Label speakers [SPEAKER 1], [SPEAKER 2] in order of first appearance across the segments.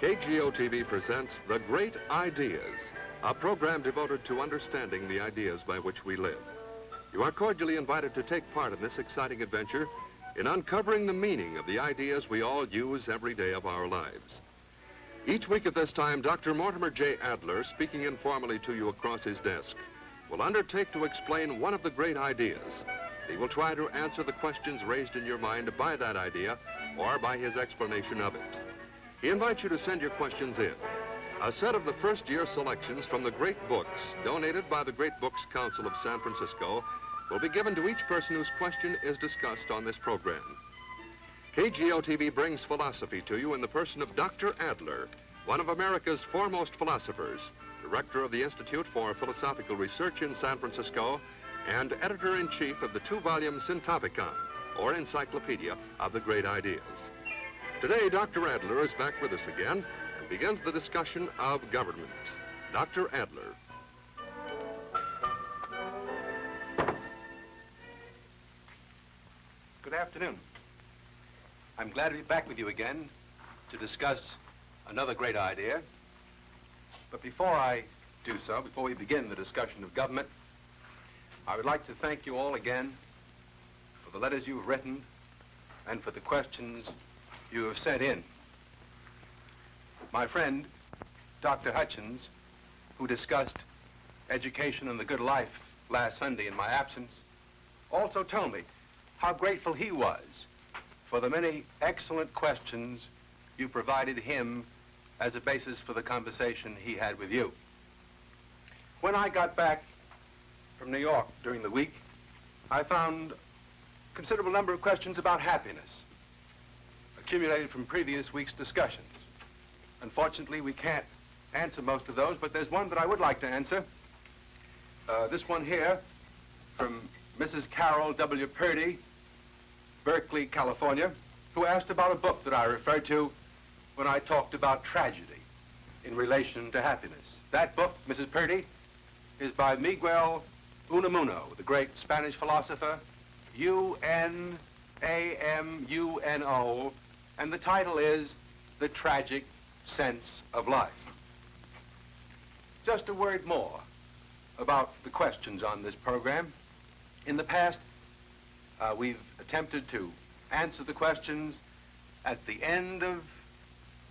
[SPEAKER 1] KGO-TV presents The Great Ideas, a program devoted to understanding the ideas by which we live. You are cordially invited to take part in this exciting adventure in uncovering the meaning of the ideas we all use every day of our lives. Each week at this time, Dr. Mortimer J. Adler, speaking informally to you across his desk, will undertake to explain one of the great ideas. He will try to answer the questions raised in your mind by that idea or by his explanation of it. He invites you to send your questions in. A set of the first-year selections from the great books donated by the Great Books Council of San Francisco will be given to each person whose question is discussed on this program. KGO-TV brings philosophy to you in the person of Dr. Adler, one of America's foremost philosophers, director of the Institute for Philosophical Research in San Francisco, and editor-in-chief of the two-volume Syntopicon, or Encyclopedia of the Great Ideas. Today, Dr. Adler is back with us again and begins the discussion of government. Dr. Adler.
[SPEAKER 2] Good afternoon. I'm glad to be back with you again to discuss another great idea. But before I do so, before we begin the discussion of government, I would like to thank you all again for the letters you've written and for the questions you have sent in. My friend, Dr. Hutchins, who discussed education and the good life last Sunday in my absence, also told me how grateful he was for the many excellent questions you provided him as a basis for the conversation he had with you. When I got back from New York during the week, I found a considerable number of questions about happiness, accumulated from previous week's discussions. Unfortunately, we can't answer most of those, but there's one that I would like to answer. This one here from Mrs. Carol W. Purdy, Berkeley, California, who asked about a book that I referred to when I talked about tragedy in relation to happiness. That book, Mrs. Purdy, is by Miguel Unamuno, the great Spanish philosopher, Unamuno, and the title is The Tragic Sense of Life. Just a word more about the questions on this program. In the past, we've attempted to answer the questions at the end of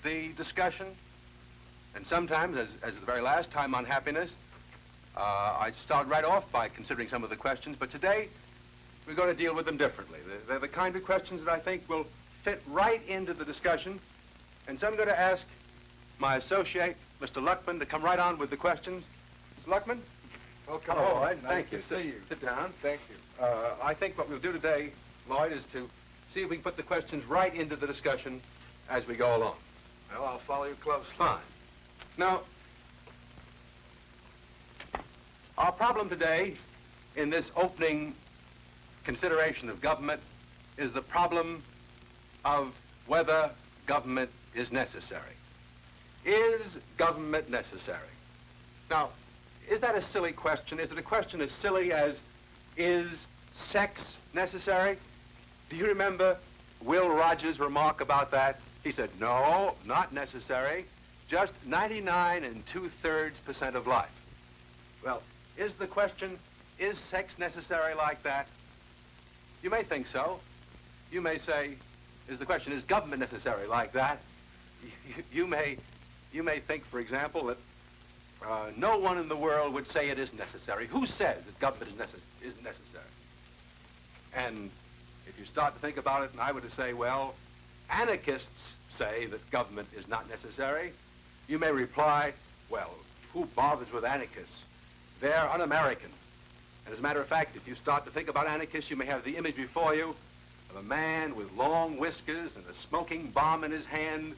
[SPEAKER 2] the discussion, and sometimes, as the very last time on happiness, I start right off by considering some of the questions, but today we're going to deal with them differently. They're the kind of questions that I think will fit right into the discussion, and so I'm going to ask my associate, Mr. Luckman, to come right on with the questions. Mr. Luckman?
[SPEAKER 3] Welcome.
[SPEAKER 2] Oh, all right. Thank you.
[SPEAKER 3] Nice to see you.
[SPEAKER 2] Sit down.
[SPEAKER 3] Thank you.
[SPEAKER 2] I think what we'll do today, Lloyd, is to see if we can put the questions right into the discussion as we go along.
[SPEAKER 3] Well, I'll follow you closely.
[SPEAKER 2] Fine. Now, our problem today in this opening consideration of government is the problem of whether government is necessary. Is government necessary? Now, is that a silly question? Is it a question as silly as, is sex necessary? Do you remember Will Rogers' remark about that? He said, no, not necessary, just 99 2/3% of life. Well, is the question, is sex necessary like that? You may think so. You may say, is the question, is government necessary like that? You may think, for example, that No one in the world would say it is necessary. Who says that government isn't necessary? And if you start to think about it, and I were to say, well, anarchists say that government is not necessary, you may reply, well, who bothers with anarchists? They're un-American. And as a matter of fact, if you start to think about anarchists, you may have the image before you of a man with long whiskers and a smoking bomb in his hand,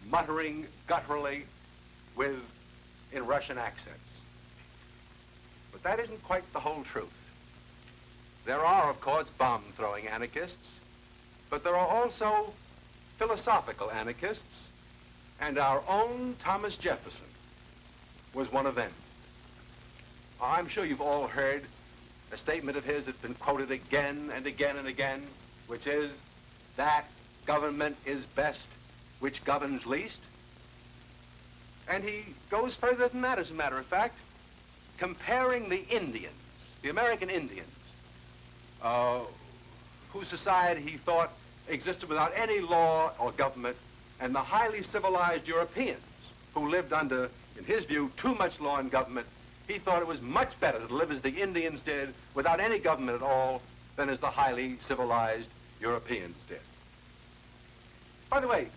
[SPEAKER 2] muttering gutturally in Russian accents. But that isn't quite the whole truth. There are, of course, bomb-throwing anarchists, but there are also philosophical anarchists, and our own Thomas Jefferson was one of them. I'm sure you've all heard a statement of his that's been quoted again and again and again, which is that government is best which governs least. And he goes further than that, as a matter of fact, comparing the Indians, the American Indians, whose society he thought existed without any law or government, and the highly civilized Europeans who lived under, in his view, too much law and government. He thought it was much better to live as the Indians did, without any government at all, than as the highly civilized Europeans did. By the way,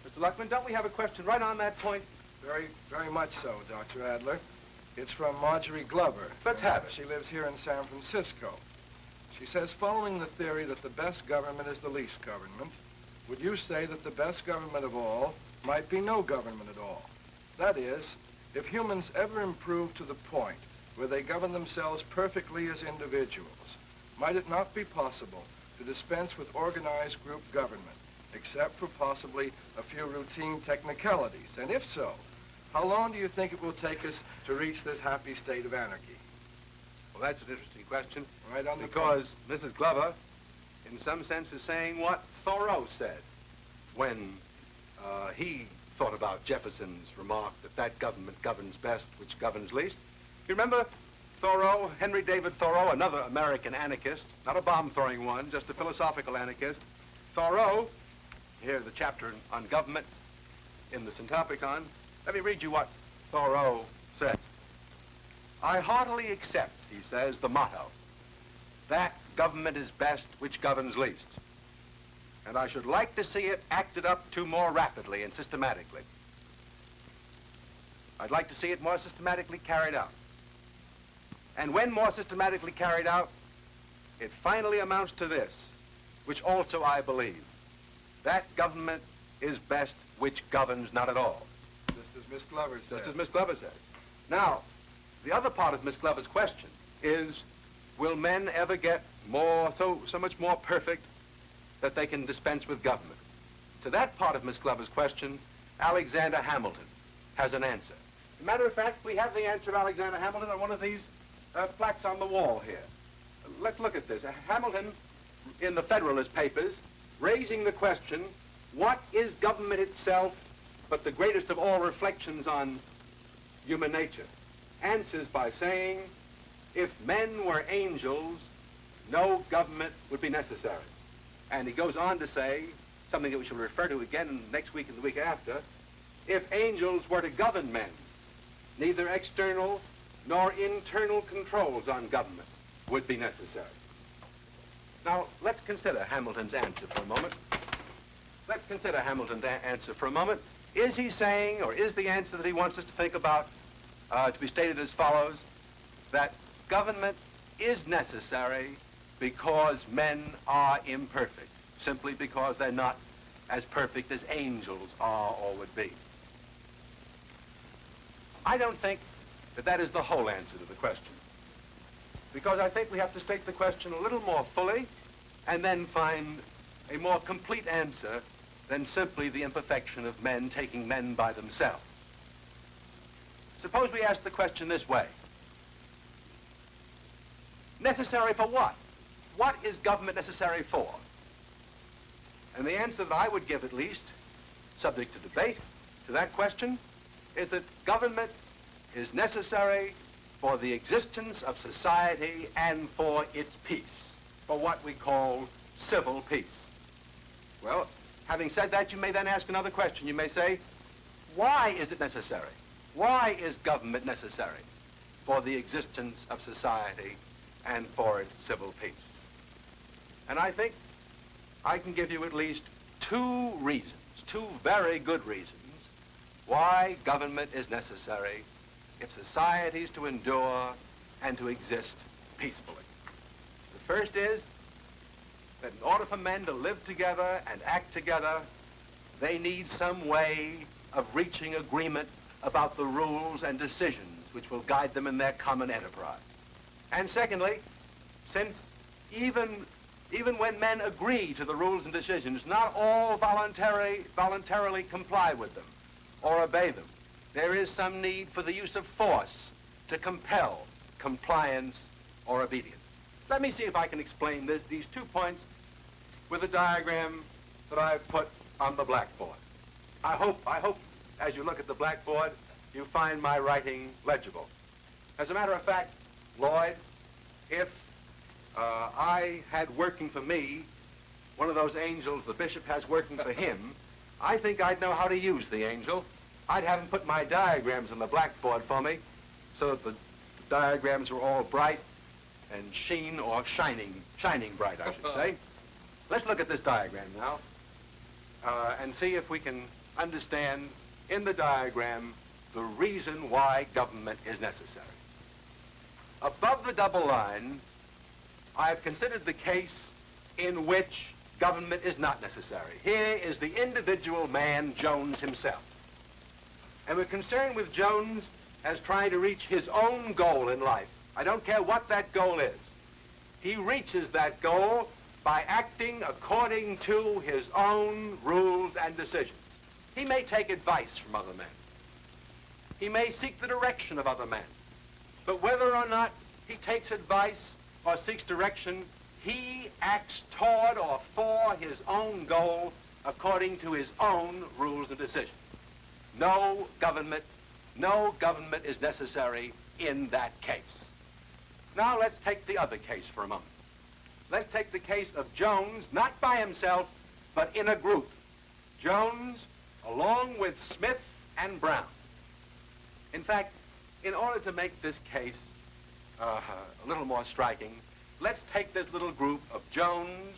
[SPEAKER 2] Mr. Luckman, don't we have a question right on that point?
[SPEAKER 3] Very, very much so, Dr. Adler. It's from Marjorie Glover.
[SPEAKER 2] Let's have it.
[SPEAKER 3] She lives here in San Francisco. She says, following the theory that the best government is the least government, would you say that the best government of all might be no government at all? That is, if humans ever improve to the point where they govern themselves perfectly as individuals, might it not be possible to dispense with organized group government, except for possibly a few routine technicalities? And if so, how long do you think it will take us to reach this happy state of anarchy?
[SPEAKER 2] Well, that's an interesting question.
[SPEAKER 3] Right on the
[SPEAKER 2] because Mrs. Glover, in some sense, is saying what Thoreau said when he thought about Jefferson's remark that government governs best which governs least. You remember Thoreau, Henry David Thoreau, another American anarchist, not a bomb-throwing one, just a philosophical anarchist. Thoreau, here the chapter on government in the Syntopicon. Let me read you what Thoreau said. I heartily accept, he says, the motto, that government is best which governs least. And I should like to see it acted up to more rapidly and systematically. I'd like to see it more systematically carried out. And when more systematically carried out, it finally amounts to this, which also I believe, that government is best which governs not at all.
[SPEAKER 3] Just as Miss Glover said.
[SPEAKER 2] Just as Miss Glover said. Now, the other part of Miss Glover's question is, will men ever get so much more perfect that they can dispense with government? To that part of Miss Glover's question, Alexander Hamilton has an answer. As a matter of fact, we have the answer of Alexander Hamilton on one of these plaques on the wall here. Let's look at this. Hamilton, in the Federalist Papers, raising the question, what is government itself but the greatest of all reflections on human nature? Answers by saying, if men were angels, no government would be necessary. And he goes on to say, something that we shall refer to again next week and the week after, if angels were to govern men, neither external nor internal controls on government would be necessary. Now, let's consider Hamilton's answer for a moment. Let's consider Hamilton's answer for a moment. Is he saying, or is the answer that he wants us to think about to be stated as follows, that government is necessary because men are imperfect, simply because they're not as perfect as angels are or would be? I don't think that that is the whole answer to the question, because I think we have to state the question a little more fully and then find a more complete answer than simply the imperfection of men taking men by themselves. Suppose we ask the question this way. Necessary for what? What is government necessary for? And the answer that I would give, at least, subject to debate, to that question, is that government is necessary for the existence of society and for its peace, for what we call civil peace. Well, having said that, you may then ask another question. You may say, why is it necessary? Why is government necessary for the existence of society and for its civil peace? And I think I can give you at least two reasons, two very good reasons, why government is necessary if society is to endure and to exist peacefully. The first is that in order for men to live together and act together, they need some way of reaching agreement about the rules and decisions which will guide them in their common enterprise. And secondly, since even when men agree to the rules and decisions, not all voluntarily comply with them or obey them. There is some need for the use of force to compel compliance or obedience. Let me see if I can explain these 2 points with a diagram that I've put on the blackboard. I hope as you look at the blackboard, you find my writing legible. As a matter of fact, Lloyd, if I had working for me one of those angels the bishop has working for him, I think I'd know how to use the angel. I'd have him put my diagrams on the blackboard for me so that the diagrams were all bright and shining bright, I should say. Let's look at this diagram now and see if we can understand in the diagram the reason why government is necessary. Above the double line, I've considered the case in which government is not necessary. Here is the individual man, Jones himself. And we're concerned with Jones as trying to reach his own goal in life. I don't care what that goal is. He reaches that goal by acting according to his own rules and decisions. He may take advice from other men. He may seek the direction of other men. But whether or not he takes advice or seeks direction, he acts toward or for his own goal according to his own rules and decisions. No government is necessary in that case. Now let's take the other case for a moment. Let's take the case of Jones, not by himself, but in a group. Jones, along with Smith and Brown. In fact, in order to make this case a little more striking, let's take this little group of Jones,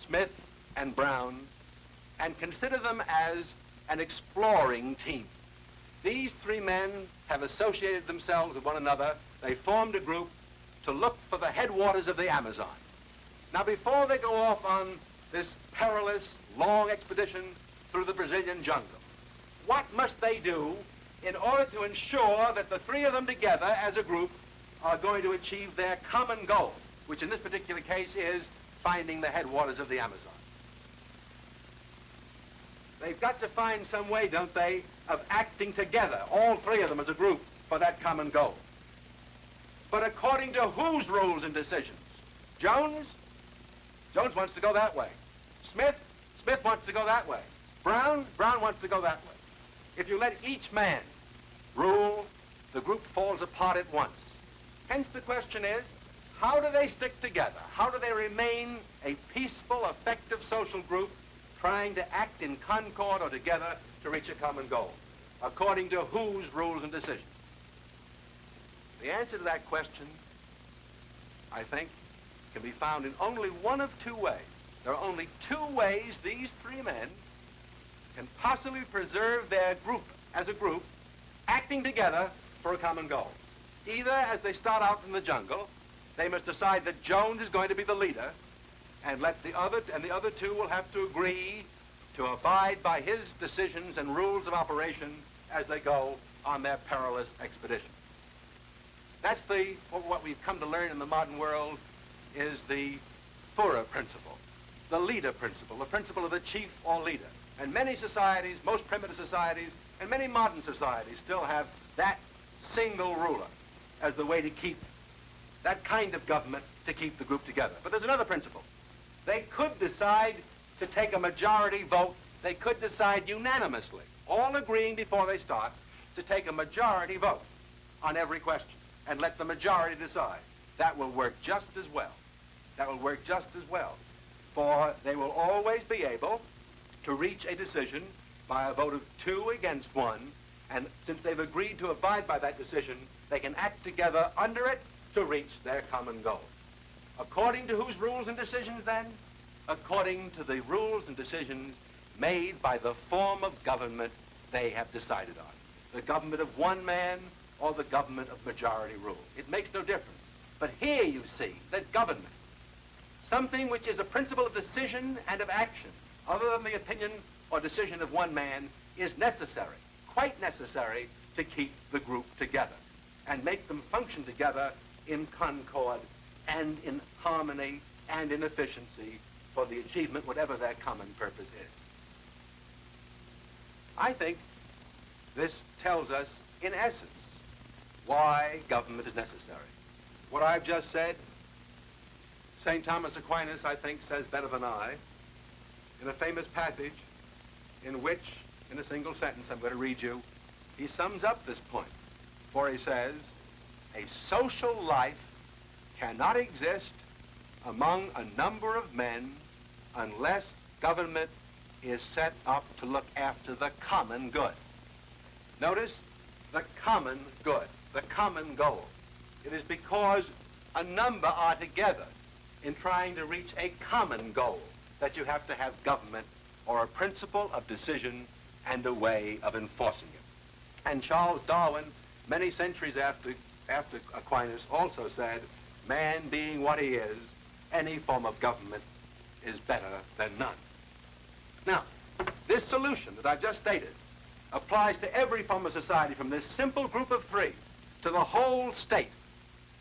[SPEAKER 2] Smith, and Brown and consider them as an exploring team. These three men have associated themselves with one another. They formed a group to look for the headwaters of the Amazon. Now, before they go off on this perilous, long expedition through the Brazilian jungle, what must they do in order to ensure that the three of them together as a group are going to achieve their common goal, which in this particular case is finding the headwaters of the Amazon? They've got to find some way, don't they, of acting together, all three of them as a group, for that common goal. But according to whose rules and decisions? Jones wants to go that way. Smith wants to go that way. Brown wants to go that way. If you let each man rule, the group falls apart at once. Hence the question is, how do they stick together? How do they remain a peaceful, effective social group trying to act in concord or together to reach a common goal? According to whose rules and decisions? The answer to that question, I think, can be found in only one of two ways. There are only two ways these three men can possibly preserve their group as a group, acting together for a common goal. Either as they start out from the jungle, they must decide that Jones is going to be the leader, and the other two will have to agree to abide by his decisions and rules of operation as they go on their perilous expedition. That's what we've come to learn in the modern world is the Führer principle, the leader principle, the principle of the chief or leader. And many societies, most primitive societies, and many modern societies still have that single ruler as the way to keep that kind of government to keep the group together. But there's another principle. They could decide to take a majority vote. They could decide unanimously, all agreeing before they start, to take a majority vote on every question and let the majority decide. That will work just as well. That will work just as well. For they will always be able to reach a decision by a vote of 2 against 1 And since they've agreed to abide by that decision, they can act together under it to reach their common goal. According to whose rules and decisions, then? According to the rules and decisions made by the form of government they have decided on. The government of one man or the government of majority rule. It makes no difference. But here you see that government, something which is a principle of decision and of action, other than the opinion or decision of one man, is necessary, quite necessary, to keep the group together and make them function together in concord and in harmony and in efficiency for the achievement, whatever their common purpose is. I think this tells us, in essence, why government is necessary. What I've just said, St. Thomas Aquinas, I think, says better than I, in a famous passage in which, in a single sentence I'm going to read you, he sums up this point. For he says, a social life cannot exist among a number of men unless government is set up to look after the common good. Notice the common good, the common goal. It is because a number are together in trying to reach a common goal that you have to have government or a principle of decision and a way of enforcing it. And Charles Darwin, many centuries after Aquinas, also said, man being what he is, any form of government is better than none. Now, this solution that I've just stated applies to every form of society, from this simple group of three to the whole state,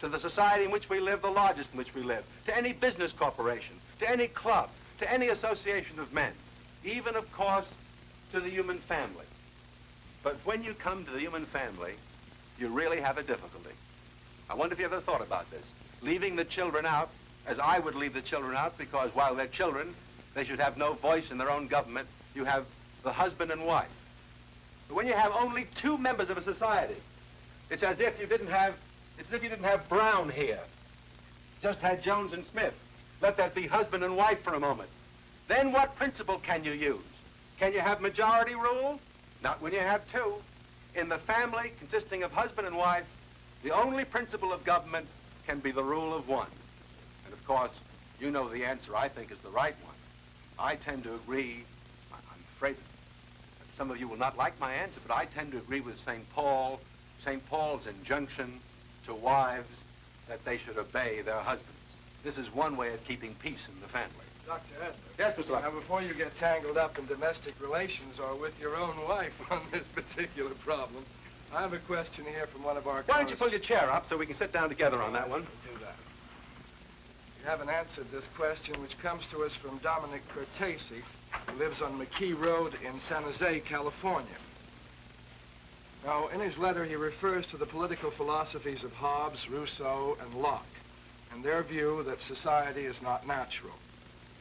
[SPEAKER 2] to the society in which we live, the largest in which we live, to any business corporation, to any club, to any association of men, even, of course, to the human family. But when you come to the human family, you really have a difficulty. I wonder if you ever thought about this. Leaving the children out, as I would leave the children out, because while they're children, they should have no voice in their own government. You have the husband and wife. But when you have only two members of a society, it's as if you didn't have Brown here. Just had Jones and Smith. Let that be husband and wife for a moment. Then what principle can you use? Can you have majority rule? Not when you have two. In the family consisting of husband and wife, the only principle of government can be the rule of one. And of course, you know the answer I think is the right one. I tend to agree, I'm afraid that some of you will not like my answer, but I tend to agree with St. Paul's injunction to wives that they should obey their husbands. This is one way of keeping peace in the family.
[SPEAKER 3] Dr. Adler.
[SPEAKER 2] Yes, Mr. Luckman.
[SPEAKER 3] Now, before you get tangled up in domestic relations or with your own wife on this particular problem, I have a question here from one of our...
[SPEAKER 2] Why don't you pull your chair up so we can sit down together on that one?
[SPEAKER 3] Do that. You haven't answered this question, which comes to us from Dominic Cortese, who lives on McKee Road in San Jose, California. Now, in his letter, he refers to the political philosophies of Hobbes, Rousseau, and Locke, and their view that society is not natural.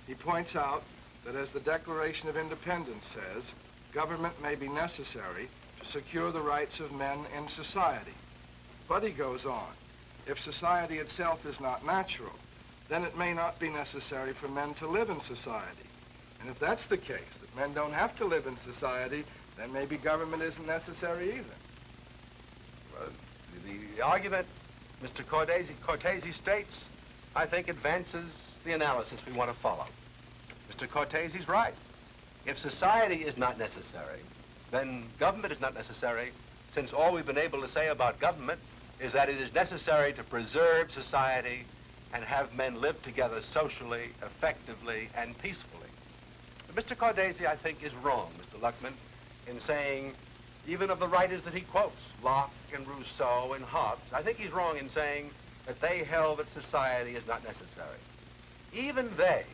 [SPEAKER 3] He points out that, as the Declaration of Independence says, government may be necessary to secure the rights of men in society. But he goes on, if society itself is not natural, then it may not be necessary for men to live in society. And if that's the case, that men don't have to live in society, then maybe government isn't necessary either.
[SPEAKER 2] Well, the argument Mr. Cortese states, I think, advances the analysis we want to follow. Mr. Cortese's right. If society is not necessary, then government is not necessary, since all we've been able to say about government is that it is necessary to preserve society and have men live together socially, effectively, and peacefully. But Mr. Cortese, I think, is wrong, Mr. Luckman, in saying, even of the writers that he quotes, Locke and Rousseau and Hobbes, I think he's wrong in saying that they held that society is not necessary. Even they,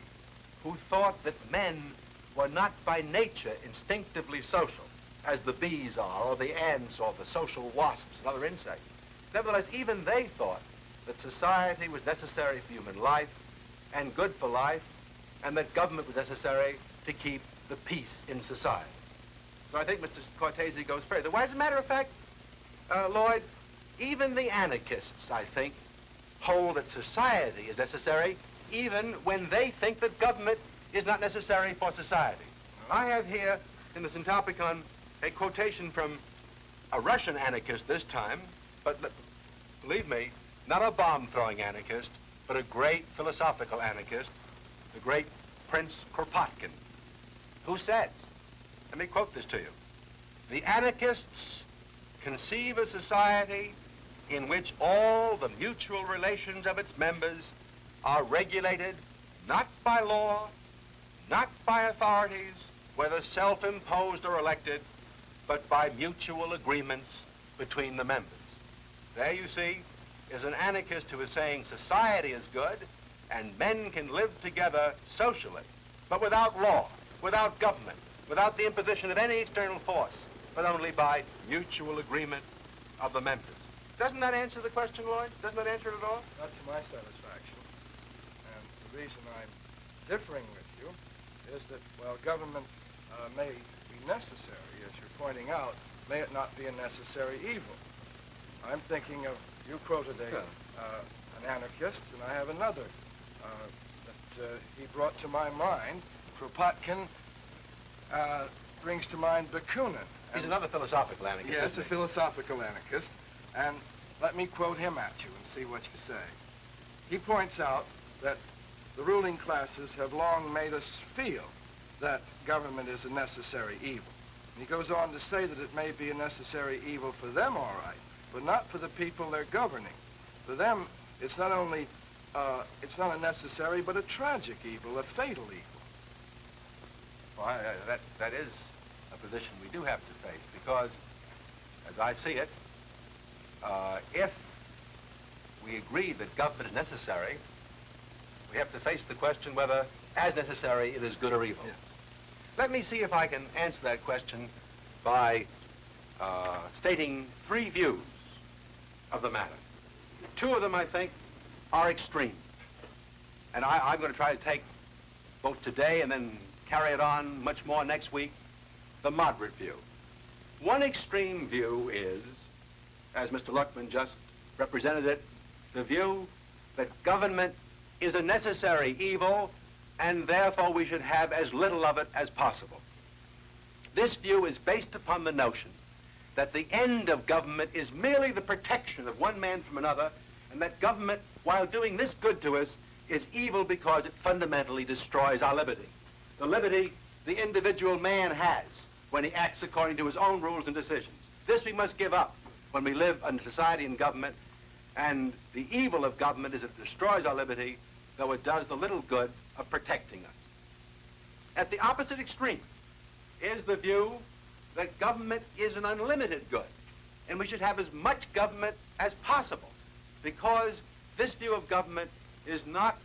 [SPEAKER 2] who thought that men were not by nature instinctively social, as the bees are, or the ants, or the social wasps and other insects, nevertheless, even they thought that society was necessary for human life and good for life, and that government was necessary to keep the peace in society. So I think Mr. Cortese goes further. Well, as a matter of fact, Lloyd, even the anarchists, I think, hold that society is necessary even when they think that government is not necessary for society. I have here in the Syntopicon a quotation from a Russian anarchist this time, but believe me, not a bomb-throwing anarchist, but a great philosophical anarchist, the great Prince Kropotkin, who says, let me quote this to you, "The anarchists conceive a society in which all the mutual relations of its members are regulated not by law, not by authorities, whether self-imposed or elected, but by mutual agreements between the members." There you see is an anarchist who is saying society is good and men can live together socially, but without law, without government, without the imposition of any external force, but only by mutual agreement of the members. Doesn't that answer the question, Lloyd? Doesn't that answer it at all?
[SPEAKER 3] Not to my satisfaction. And the reason I'm differing with you is that, while government may be necessary, as you're pointing out, may it not be a necessary evil. I'm thinking of, you quoted an anarchist, and I have another that he brought to my mind. Kropotkin brings to mind Bakunin.
[SPEAKER 2] He's another philosophical anarchist.
[SPEAKER 3] Yes, a philosophical anarchist. And let me quote him at you and see what you say. He points out that the ruling classes have long made us feel that government is a necessary evil. And he goes on to say that it may be a necessary evil for them, all right, but not for the people they're governing. For them, it's not only, it's not a necessary, but a tragic evil, a fatal evil.
[SPEAKER 2] Well, that is a position we do have to face, because, as I see it, if we agree that government is necessary, we have to face the question whether, as necessary, it is good or evil.
[SPEAKER 3] Yes.
[SPEAKER 2] Let me see if I can answer that question by stating three views of the matter. Two of them, I think, are extreme. And I'm going to try to take both today and then carry it on much more next week, the moderate view. One extreme view is, as Mr. Luckman just represented it, the view that government is a necessary evil and therefore we should have as little of it as possible. This view is based upon the notion that the end of government is merely the protection of one man from another, and that government, while doing this good to us, is evil because it fundamentally destroys our liberty. The liberty the individual man has when he acts according to his own rules and decisions. This we must give up when we live in society and government, and the evil of government is it destroys our liberty, though it does the little good of protecting us. At the opposite extreme is the view that government is an unlimited good, and we should have as much government as possible, because this view of government is not,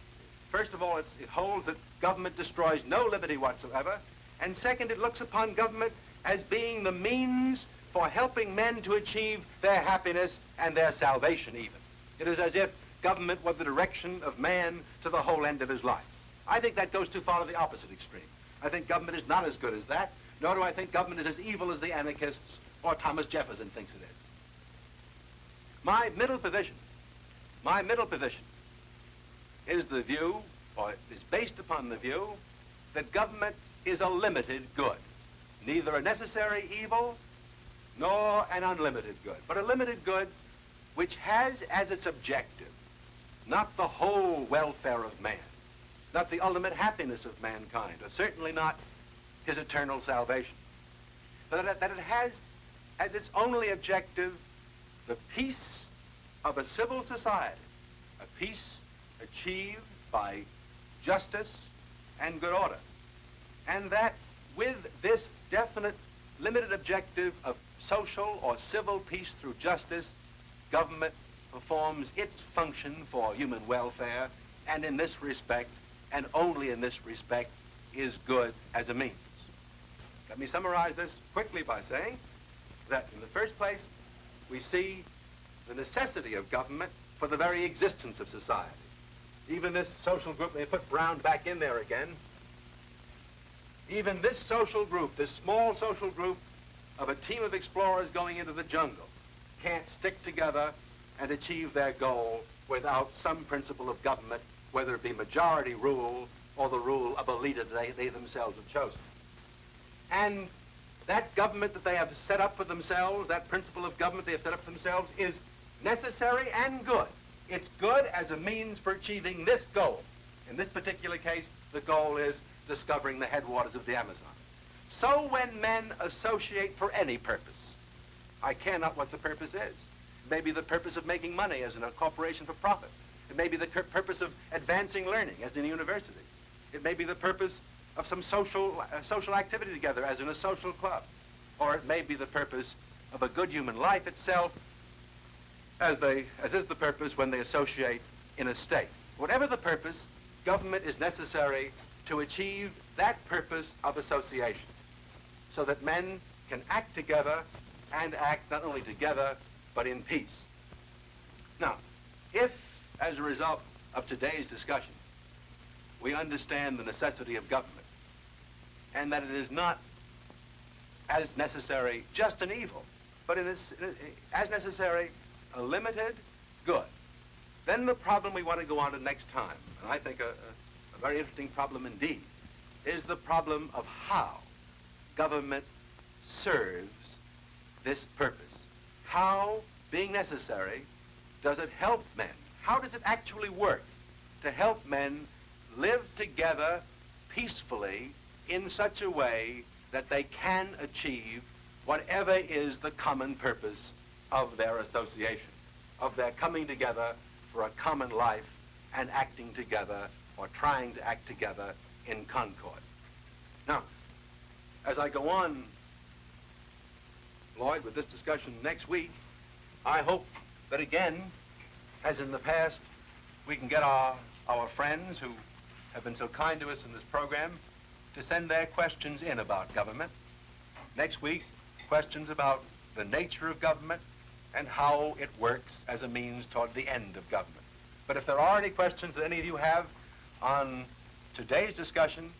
[SPEAKER 2] first of all, it holds that government destroys no liberty whatsoever, and second, it looks upon government as being the means for helping men to achieve their happiness and their salvation even. It is as if government were the direction of man to the whole end of his life. I think that goes too far to the opposite extreme. I think government is not as good as that, nor do I think government is as evil as the anarchists or Thomas Jefferson thinks it is. My middle position is the view, or is based upon the view, that government is a limited good. Neither a necessary evil nor an unlimited good, but a limited good which has as its objective not the whole welfare of man, not the ultimate happiness of mankind, or certainly not his eternal salvation, but that it has as its only objective the peace of a civil society, a peace achieved by justice and good order, and that with this definite limited objective of social or civil peace through justice, government performs its function for human welfare, and in this respect, and only in this respect, is good as a means. Let me summarize this quickly by saying that, in the first place, we see the necessity of government for the very existence of society. Even this social group, they put Brown back in there again, even this social group, this small social group of a team of explorers going into the jungle, can't stick together and achieve their goal without some principle of government, whether it be majority rule or the rule of a leader they themselves have chosen. And that government that they have set up for themselves, that principle of government they have set up for themselves, is necessary and good. It's good as a means for achieving this goal. In this particular case, the goal is discovering the headwaters of the Amazon. So when men associate for any purpose, I care not what the purpose is. It may be the purpose of making money as in a corporation for profit. It may be the purpose of advancing learning as in a university. It may be the purpose of some social activity together as in a social club. Or it may be the purpose of a good human life itself as is the purpose when they associate in a state. Whatever the purpose, government is necessary to achieve that purpose of association so that men can act together and act not only together but in peace. Now, if as a result of today's discussion we understand the necessity of government and that it is not as necessary just an evil, but it is as necessary a limited good, then the problem we want to go on to next time, and I think a very interesting problem indeed, is the problem of how government serves this purpose. How, being necessary, does it help men? How does it actually work to help men live together peacefully in such a way that they can achieve whatever is the common purpose of their association, of their coming together for a common life and acting together or trying to act together in concord. Now, as I go on, Lloyd, with this discussion next week, I hope that again, as in the past, we can get our friends who have been so kind to us in this program to send their questions in about government. Next week, questions about the nature of government and how it works as a means toward the end of government. But if there are any questions that any of you have on today's discussion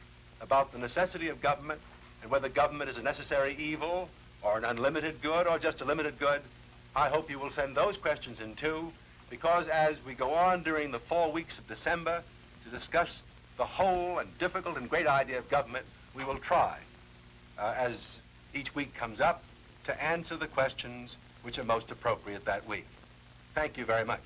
[SPEAKER 2] about the necessity of government and whether government is a necessary evil or an unlimited good or just a limited good, I hope you will send those questions in too, because as we go on during the 4 weeks of December to discuss the whole and difficult and great idea of government, we will try, as each week comes up, to answer the questions which are most appropriate that week. Thank you very much.